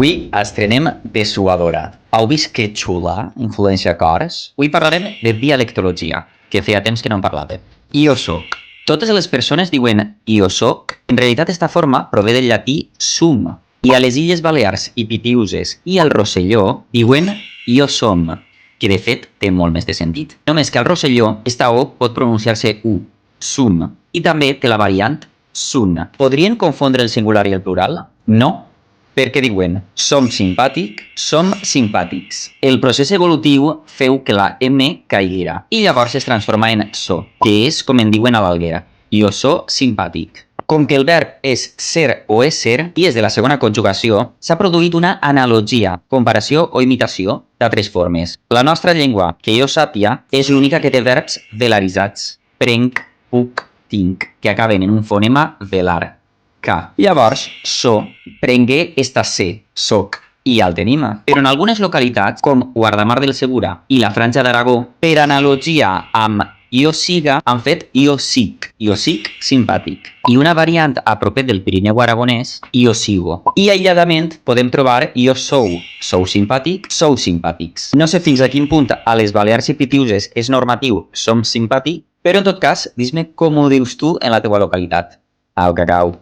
Avui estrenem Dessuadora. Heu vist que xula influència cors? Avui parlarem de dialectologia, que feia temps que no en parlàvem. Jo soc. Totes les persones diuen jo soc. En realitat, esta forma prové del llatí sum. I a les Illes Balears i Pitiüses i al Rosselló diuen jo som, que de fet té molt més de sentit. Només que al Rosselló esta O pot pronunciar-se U, sum, i també té la variant sun. Podrien confondre el singular i el plural? No, perquè diuen som simpàtic, som simpàtics. El procés evolutiu feu que la M caiguera i llavors es transforma en so, que és com en diuen a l'Alguera. Jo so simpàtic. Com que el verb és ser o ésser i és de la segona conjugació, s'ha produït una analogia, comparació o imitació d'altres formes. La nostra llengua, que jo sàpia, és l'única que té verbs velaritzats. Prenc, puc, tinc, que acaben en un fonema velar. K. Llavors, so prengué esta C, soc, i ja el tenim. Però en algunes localitats, com Guardamar del Segura i la Franja d'Aragó, per analogia amb jo siga, han fet jo sic simpàtic. I una variant a propet del Pirineu aragonès, jo sigo. I aïlladament podem trobar jo sou simpàtic, sou simpàtics. No sé fins a quin punt a les Balears i Pitiüses és normatiu som simpàtic, però en tot cas, dis-me com ho dius tu en la teua localitat. Au, cacau.